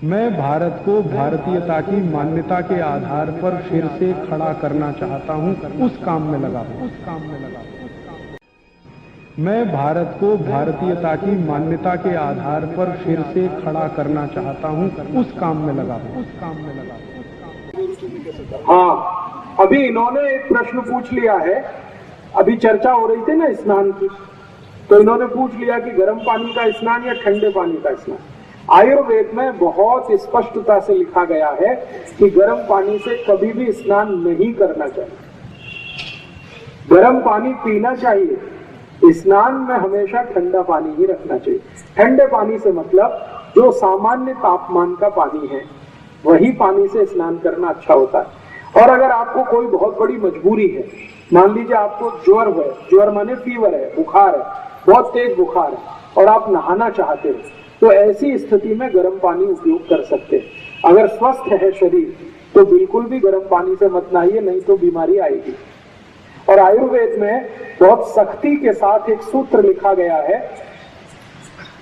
मैं भारत को भारतीयता की मान्यता के आधार पर फिर से खड़ा करना चाहता हूं, उस काम में लगा हूं। मैं भारत को भारतीयता की मान्यता के आधार पर फिर से खड़ा करना चाहता हूं, उस काम में लगा हूं। हाँ, अभी इन्होंने एक प्रश्न पूछ लिया है। अभी चर्चा हो रही थी ना स्नान की, तो इन्होंने पूछ लिया कि गर्म पानी का स्नान या ठंडे पानी का स्नान। आयुर्वेद में बहुत स्पष्टता से लिखा गया है कि गर्म पानी से कभी भी स्नान नहीं करना चाहिए, गर्म पानी पीना चाहिए। स्नान में हमेशा ठंडा पानी ही रखना चाहिए। ठंडे पानी से मतलब जो सामान्य तापमान का पानी है वही पानी से स्नान करना अच्छा होता है। और अगर आपको कोई बहुत बड़ी मजबूरी है, मान लीजिए आपको ज्वर है, ज्वर माने फीवर है, बुखार है, बहुत तेज बुखार है और आप नहाना चाहते हैं, तो ऐसी स्थिति में गर्म पानी उपयोग कर सकते हैं। अगर स्वस्थ है शरीर तो बिल्कुल भी गर्म पानी से मत नहाइए, नहीं तो बीमारी आएगी। और आयुर्वेद में बहुत सख्ती के साथ एक सूत्र लिखा गया है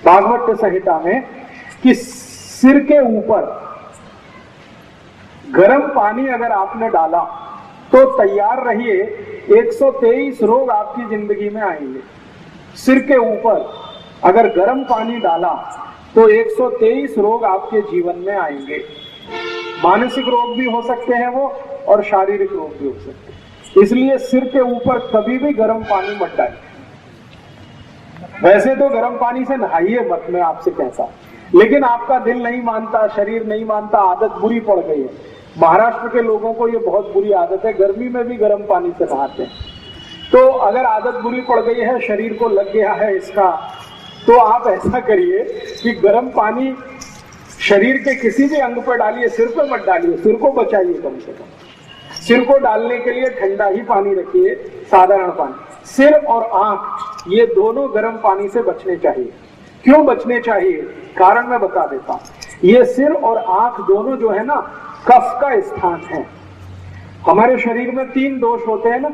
भागवत संहिता में कि सिर के ऊपर गर्म पानी अगर आपने डाला तो तैयार रहिए, 123 रोग आपकी जिंदगी में आएंगे। सिर के ऊपर अगर गर्म पानी डाला तो 123 रोग आपके जीवन में आएंगे। मानसिक रोग भी हो सकते हैं वो, और शारीरिक रोग भी हो सकते हैं। इसलिए सिर के ऊपर कभी भी गर्म पानी मत डालिए। वैसे तो गर्म पानी से नहाइए मत, मैं आपसे कहता, लेकिन आपका दिल नहीं मानता, शरीर नहीं मानता, आदत बुरी पड़ गई है। महाराष्ट्र के लोगों को ये बहुत बुरी आदत है, गर्मी में भी गर्म पानी से नहाते हैं। तो अगर आदत बुरी पड़ गई है, शरीर को लग गया है इसका, तो आप ऐसा करिए कि गर्म पानी शरीर के किसी भी अंग पर डालिए, सिर पर मत डालिए, सिर को बचाइए कम से कम। सिर को डालने के लिए ठंडा ही पानी रखिए, साधारण पानी। सिर और आंख ये दोनों गर्म पानी से बचने चाहिए। क्यों बचने चाहिए, कारण मैं बता देता हूं। ये सिर और आंख दोनों जो है ना, कफ का स्थान है। हमारे शरीर में 3 दोष होते हैं ना,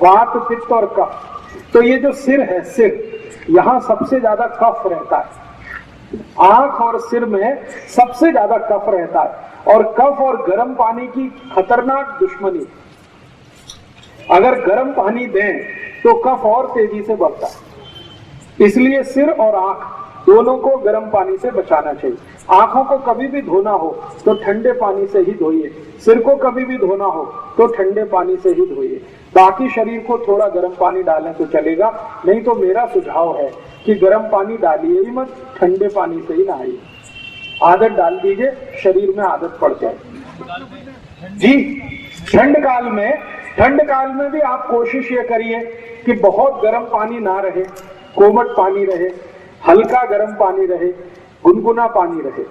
वात, पित्त और कफ। तो ये जो सिर है, सिर, यहां सबसे ज्यादा कफ रहता है। आंख और सिर में सबसे ज्यादा कफ रहता है। और कफ और गर्म पानी की खतरनाक दुश्मनी। अगर गर्म पानी दें तो कफ और तेजी से बढ़ता है। इसलिए सिर और आंख दोनों को गर्म पानी से बचाना चाहिए। आंखों को कभी भी धोना हो तो ठंडे पानी से ही धोइए, सिर को कभी भी धोना हो तो ठंडे पानी से ही धोइए। बाकी शरीर को थोड़ा गर्म पानी डालें तो चलेगा, नहीं तो मेरा सुझाव है कि गर्म पानी डालिए ही मत, ठंडे पानी से ही नहाइए। आदत डाल दीजिए, शरीर में आदत पड़ जाए जी। ठंड काल में भी आप कोशिश ये करिए कि बहुत गर्म पानी ना रहे, कोमट पानी रहे, हल्का गर्म पानी रहे, गुनगुना पानी रहे।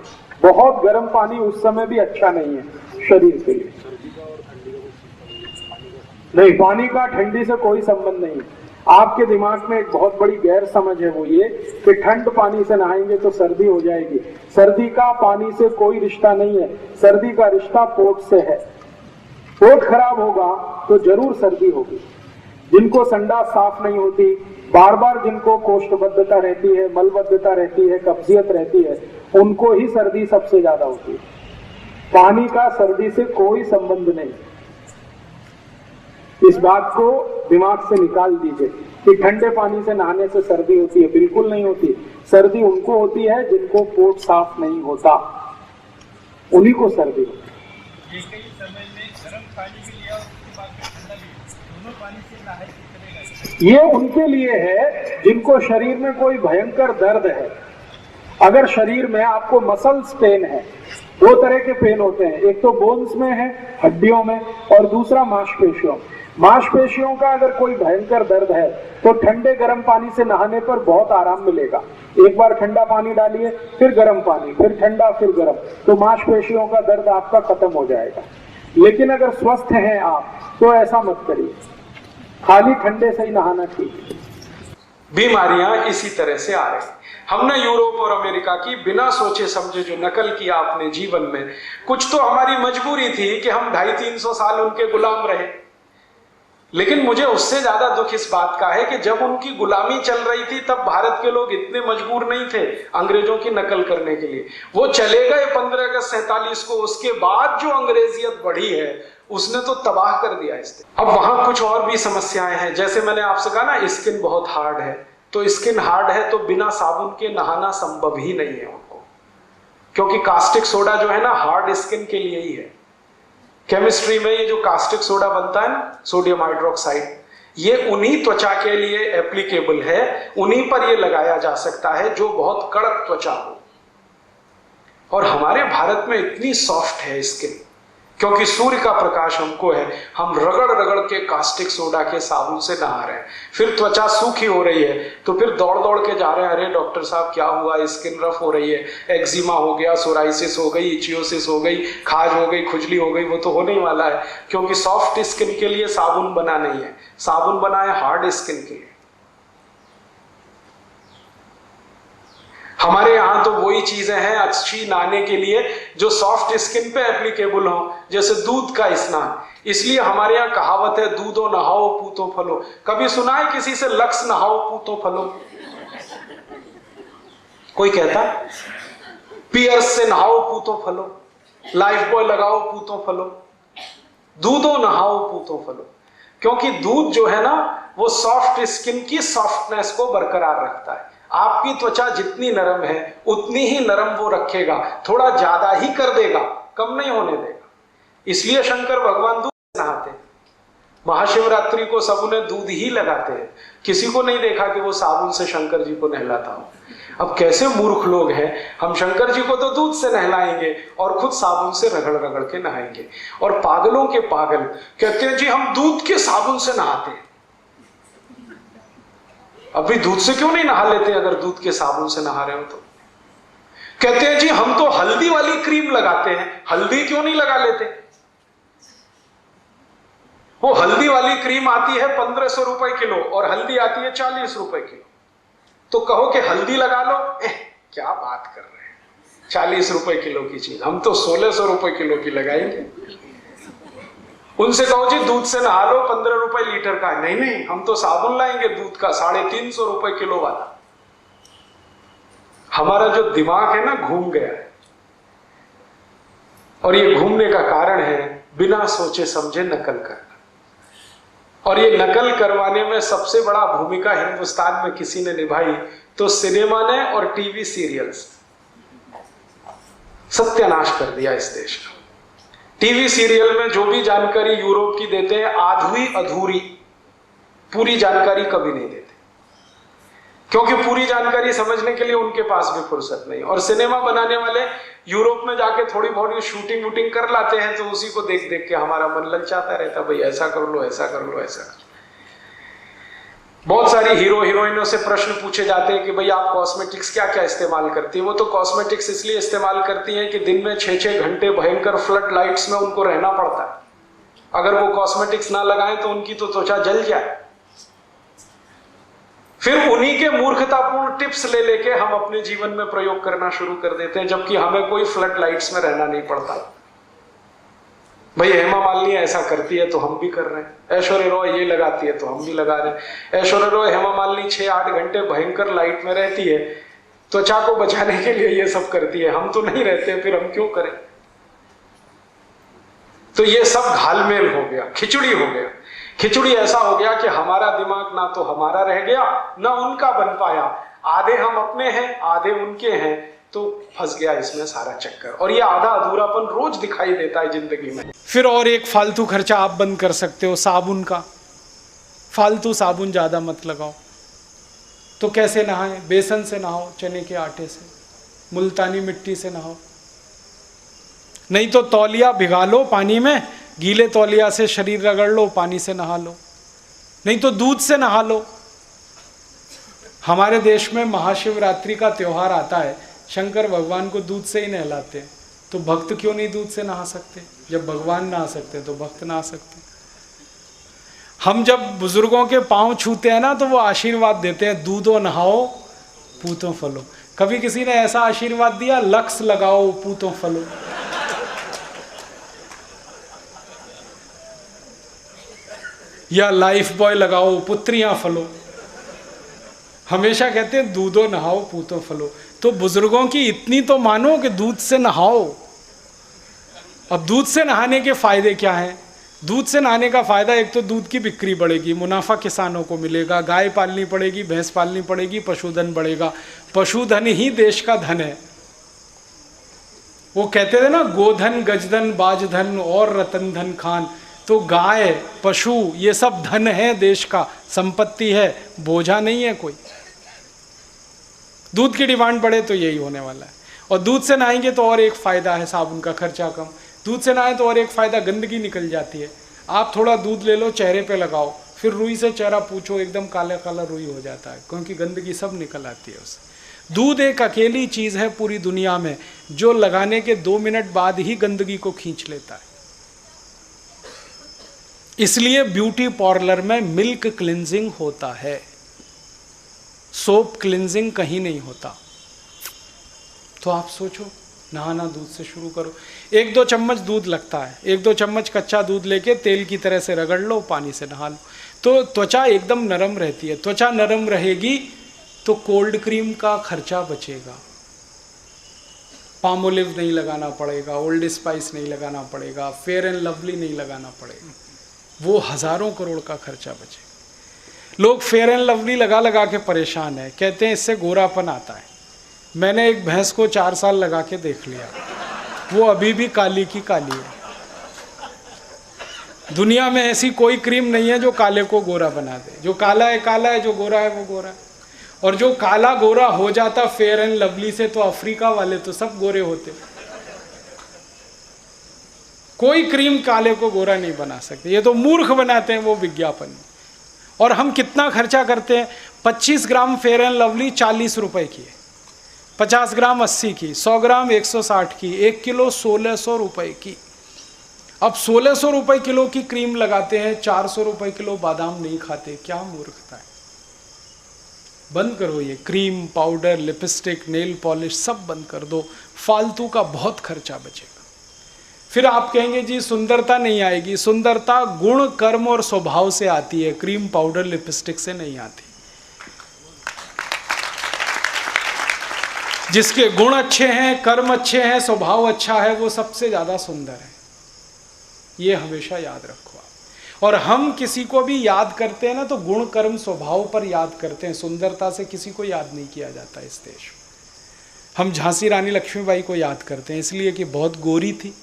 बहुत गर्म पानी उस समय भी अच्छा नहीं है शरीर के लिए। नहीं, पानी का ठंडी से कोई संबंध नहीं है। आपके दिमाग में एक बहुत बड़ी गैर समझ है, वो ये कि ठंड पानी से नहाएंगे तो सर्दी हो जाएगी। सर्दी का पानी से कोई रिश्ता नहीं है। सर्दी का रिश्ता पोट से है। पोट खराब होगा तो जरूर सर्दी होगी। जिनको संडास साफ नहीं होती, बार बार जिनको कोष्ठबद्धता रहती है, मलबद्धता रहती है, कब्जियत रहती है, उनको ही सर्दी सबसे ज्यादा होती है। पानी का सर्दी से कोई संबंध नहीं। इस बात को दिमाग से निकाल दीजिए कि ठंडे पानी से नहाने से सर्दी होती है। बिल्कुल नहीं होती। सर्दी उनको होती है जिनको पोट साफ नहीं होता, उन्हीं को सर्दी होती है। ये उनके लिए है जिनको शरीर में कोई भयंकर दर्द है। अगर शरीर में आपको मसल्स पेन है, 2 तरह के पेन होते हैं, एक तो बोन्स में है, हड्डियों में, और दूसरा मांसपेशियों। मांसपेशियों का अगर कोई भयंकर दर्द है तो ठंडे गर्म पानी से नहाने पर बहुत आराम मिलेगा। एक बार ठंडा पानी डालिए, फिर गर्म पानी, फिर ठंडा, फिर गर्म, तो मांसपेशियों का दर्द आपका खत्म हो जाएगा। लेकिन अगर स्वस्थ हैं आप तो ऐसा मत करिए, खाली ठंडे से ही नहाना ठीक है। बीमारियां इसी तरह से आ रही। हमने यूरोप और अमेरिका की बिना सोचे समझे जो नकल किया अपने जीवन में, कुछ तो हमारी मजबूरी थी कि हम 250-300 साल उनके गुलाम रहे। लेकिन मुझे उससे ज्यादा दुख इस बात का है कि जब उनकी गुलामी चल रही थी तब भारत के लोग इतने मजबूर नहीं थे अंग्रेजों की नकल करने के लिए। वो चले गए 15 अगस्त 47 को, उसके बाद जो अंग्रेजियत बढ़ी है उसने तो तबाह कर दिया इससे। अब वहां कुछ और भी समस्याएं हैं, जैसे मैंने आपसे कहा ना स्किन बहुत हार्ड है, तो स्किन हार्ड है तो बिना साबुन के नहाना संभव ही नहीं है उनको, क्योंकि कास्टिक सोडा जो है ना हार्ड स्किन के लिए ही है। केमिस्ट्री में ये जो कास्टिक सोडा बनता है ना, सोडियम हाइड्रोक्साइड, ये उन्हीं त्वचा के लिए एप्लीकेबल है, उन्हीं पर ये लगाया जा सकता है जो बहुत कड़क त्वचा हो। और हमारे भारत में इतनी सॉफ्ट है स्किन, क्योंकि सूर्य का प्रकाश हमको है, हम रगड़ रगड़ के कास्टिक सोडा के साबुन से नहा रहे हैं, फिर त्वचा सूखी हो रही है तो फिर दौड़ दौड़ के जा रहे हैं, अरे डॉक्टर साहब क्या हुआ, स्किन रफ हो रही है, एक्जिमा हो गया, सोराइसिस हो गई, इचियोसिस हो गई, खाज हो गई, खुजली हो गई। वो तो होने ही वाला है, क्योंकि सॉफ्ट स्किन के लिए साबुन बना नहीं है, साबुन बना है हार्ड स्किन के लिए। हमारे यहां तो वही चीजें हैं अच्छी नहाने के लिए जो सॉफ्ट स्किन पे एप्लीकेबल हो, जैसे दूध का स्नान। इसलिए हमारे यहाँ कहावत है, दूधो नहाओ पूतो फलो। कभी सुना है किसी से लक्स नहाओ पूतो फलो? कोई कहता? पियर्स से नहाओ पूतो फलो, लाइफ बॉय लगाओ पूतो फलो, दूधो नहाओ पूतो फलो। क्योंकि दूध जो है ना वो सॉफ्ट स्किन की सॉफ्टनेस को बरकरार रखता है। आपकी त्वचा जितनी नरम है उतनी ही नरम वो रखेगा, थोड़ा ज्यादा ही कर देगा, कम नहीं होने देगा। इसलिए शंकर भगवान दूध से नहाते हैं। महाशिवरात्रि को सब उन्हें दूध ही लगाते हैं, किसी को नहीं देखा कि वो साबुन से शंकर जी को नहलाता हो। अब कैसे मूर्ख लोग हैं, हम शंकर जी को तो दूध से नहलाएंगे और खुद साबुन से रगड़ रगड़ के नहाएंगे। और पागलों के पागल कहते हैं जी हम दूध के साबुन से नहाते हैं। अभी दूध से क्यों नहीं नहा लेते अगर दूध के साबुन से नहा रहे हो तो? कहते हैं जी हम तो हल्दी वाली क्रीम लगाते हैं, हल्दी क्यों नहीं लगा लेते? वो हल्दी वाली क्रीम आती है 1500 रुपए किलो और हल्दी आती है 40 रुपए किलो। तो कहो कि हल्दी लगा लो, क्या बात कर रहे हैं, 40 रुपए किलो की चीज, हम तो 1600 रुपए किलो की लगाएंगे। उनसे कहो जी दूध से नहा लो 15 रुपए लीटर का, नहीं नहीं हम तो साबुन लाएंगे दूध का 350 रुपए किलो वाला। हमारा जो दिमाग है ना घूम गया है, और ये घूमने का कारण है बिना सोचे समझे नकल करना। और ये नकल करवाने में सबसे बड़ा भूमिका हिंदुस्तान में किसी ने निभाई तो सिनेमा ने और टीवी सीरियल्स। सत्यानाश कर दिया इस देश का। टीवी सीरियल में जो भी जानकारी यूरोप की देते हैं आधी अधूरी, पूरी जानकारी कभी नहीं देते, क्योंकि पूरी जानकारी समझने के लिए उनके पास भी फुर्सत नहीं। और सिनेमा बनाने वाले यूरोप में जाके थोड़ी बहुत शूटिंग वूटिंग कर लाते हैं तो उसी को देख देख के हमारा मन ललचाता रहता, भाई ऐसा कर लो ऐसा कर लो ऐसा कर लो। बहुत सारी हीरो हीरोइनों से प्रश्न पूछे जाते हैं कि भाई आप कॉस्मेटिक्स क्या क्या इस्तेमाल करती है। वो तो कॉस्मेटिक्स इसलिए इस्तेमाल करती हैं कि दिन में 6-6 घंटे भयंकर फ्लड लाइट्स में उनको रहना पड़ता है। अगर वो कॉस्मेटिक्स ना लगाएं तो उनकी तो त्वचा जल जाए। फिर उन्हीं के मूर्खतापूर्ण टिप्स ले लेके हम अपने जीवन में प्रयोग करना शुरू कर देते हैं, जबकि हमें कोई फ्लड लाइट्स में रहना नहीं पड़ता। भाई हेमा मालिनी ऐसा करती है तो हम भी कर रहे हैं, ऐश्वर्या रॉय ये लगाती है तो हम भी लगा रहे हैं। ऐश्वर्या रॉय हेमा मालिनी 6-8 घंटे भयंकर लाइट में रहती है, त्वचा को बचाने के लिए ये सब करती है, हम तो नहीं रहते, फिर हम क्यों करें? तो ये सब घालमेल हो गया, खिचड़ी हो गया। खिचड़ी ऐसा हो गया कि हमारा दिमाग ना तो हमारा रह गया ना उनका बन पाया, आधे हम अपने हैं आधे उनके हैं, तो फंस गया इसमें सारा चक्कर। और ये आधा अधूरापन रोज दिखाई देता है जिंदगी में। फिर और एक फालतू खर्चा आप बंद कर सकते हो, साबुन का। फालतू साबुन ज़्यादा मत लगाओ। तो कैसे नहाएं? बेसन से नहाओ, चने के आटे से, मुल्तानी मिट्टी से नहाओ, नहीं तो तौलिया भिगा लो पानी में, गीले तौलिया से शरीर रगड़ लो, पानी से नहा लो, नहीं तो दूध से नहा लो। हमारे देश में महाशिवरात्रि का त्यौहार आता है, शंकर भगवान को दूध से ही नहलाते हैं, तो भक्त क्यों नहीं दूध से नहा सकते? जब भगवान नहा सकते तो भक्त नहा सकते। हम जब बुजुर्गों के पांव छूते हैं ना तो वो आशीर्वाद देते हैं, दूधो नहाओ पूतो फलो। कभी किसी ने ऐसा आशीर्वाद दिया, लक्स लगाओ पूतो फलो? या लाइफ बॉय लगाओ, पुत्रियां फलो। हमेशा कहते हैं दूधो नहाओ पूतो फलो। तो बुजुर्गों की इतनी तो मानो कि दूध से नहाओ। अब दूध से नहाने के फायदे क्या हैं? दूध से नहाने का फायदा, एक तो दूध की बिक्री बढ़ेगी, मुनाफा किसानों को मिलेगा, गाय पालनी पड़ेगी, भैंस पालनी पड़ेगी, पशुधन बढ़ेगा। पशुधन ही देश का धन है। वो कहते थे ना, गोधन गजधन बाजधन और रतन धन खान। तो गाय पशु ये सब धन है, देश का संपत्ति है, बोझा नहीं है कोई। दूध की डिमांड बढ़े तो यही होने वाला है। और दूध से नहाएंगे तो और एक फायदा है, साबुन का खर्चा कम। दूध से नहाए तो और एक फायदा, गंदगी निकल जाती है। आप थोड़ा दूध ले लो, चेहरे पे लगाओ, फिर रुई से चेहरा पूछो, एकदम काला काला रुई हो जाता है, क्योंकि गंदगी सब निकल आती है उससे। दूध एक अकेली चीज है पूरी दुनिया में जो लगाने के 2 मिनट बाद ही गंदगी को खींच लेता है। इसलिए ब्यूटी पार्लर में मिल्क क्लिनजिंग होता है, सोप क्लिनजिंग कहीं नहीं होता। तो आप सोचो, नहाना दूध से शुरू करो। 1-2 चम्मच दूध लगता है, 1-2 चम्मच कच्चा दूध लेके तेल की तरह से रगड़ लो, पानी से नहा लो, तो त्वचा एकदम नरम रहती है। त्वचा नरम रहेगी तो कोल्ड क्रीम का खर्चा बचेगा, पामोलिव नहीं लगाना पड़ेगा, ओल्ड स्पाइस नहीं लगाना पड़ेगा, फेयर एंड लवली नहीं लगाना पड़ेगा, वो हजारों करोड़ का खर्चा बचेगा। लोग फेयर एंड लवली लगा लगा के परेशान है, कहते हैं इससे गोरापन आता है। मैंने एक भैंस को 4 साल लगा के देख लिया, वो अभी भी काली की काली है। दुनिया में ऐसी कोई क्रीम नहीं है जो काले को गोरा बना दे। जो काला है काला है, जो गोरा है वो गोरा है। और जो काला गोरा हो जाता फेयर एंड लवली से, तो अफ्रीका वाले तो सब गोरे होते। कोई क्रीम काले को गोरा नहीं बना सकते, ये तो मूर्ख बनाते हैं वो विज्ञापन। और हम कितना खर्चा करते हैं? 25 ग्राम फेयर एंड लवली 40 रुपए की है, 50 ग्राम 80 की, 100 ग्राम 160 की, 1 किलो 1600 रुपए की। अब 1600 रुपए किलो की क्रीम लगाते हैं, 400 रुपए किलो बादाम नहीं खाते। क्या मूर्खता है। बंद करो ये cream, powder, lipstick, nail polish सब बंद कर दो, फालतू का बहुत खर्चा बचेगा। फिर आप कहेंगे जी सुंदरता नहीं आएगी। सुंदरता गुण, कर्म और स्वभाव से आती है, क्रीम, पाउडर, लिपस्टिक से नहीं आती। जिसके गुण अच्छे हैं, कर्म अच्छे हैं, स्वभाव अच्छा है, वो सबसे ज्यादा सुंदर है। ये हमेशा याद रखो आप। और हम किसी को भी याद करते हैं ना, तो गुण, कर्म, स्वभाव पर याद करते हैं, सुंदरता से किसी को याद नहीं किया जाता इस देश में। हम झांसी रानी लक्ष्मीबाई को याद करते हैं इसलिए कि बहुत गोरी थी,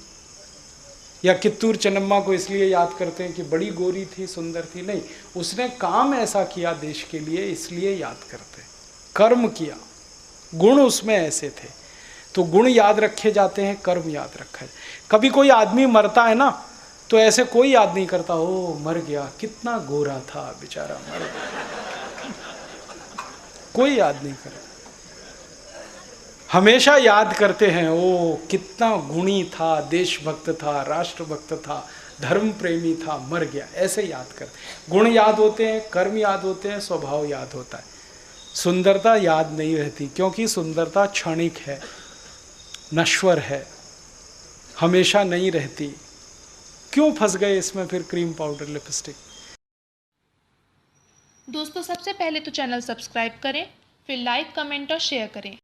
या कित्तूर चन्नम्मा को इसलिए याद करते हैं कि बड़ी गोरी थी, सुंदर थी। नहीं, उसने काम ऐसा किया देश के लिए, इसलिए याद करते हैं। कर्म किया, गुण उसमें ऐसे थे, तो गुण याद रखे जाते हैं, कर्म याद रखा है। कभी कोई आदमी मरता है ना, तो ऐसे कोई याद नहीं करता, ओ मर गया, कितना गोरा था बेचारा, मर गया। कोई याद नहीं करता। हमेशा याद करते हैं, ओ कितना गुणी था, देशभक्त था, राष्ट्रभक्त था, धर्म प्रेमी था, मर गया, ऐसे याद करते। गुण याद होते हैं, कर्म याद होते हैं, स्वभाव याद होता है। सुंदरता याद नहीं रहती, क्योंकि सुंदरता क्षणिक है, नश्वर है, हमेशा नहीं रहती। क्यों फंस गए इसमें फिर क्रीम, पाउडर, लिपस्टिक। दोस्तों सबसे पहले तो चैनल सब्सक्राइब करें, फिर लाइक, कमेंट और शेयर करें।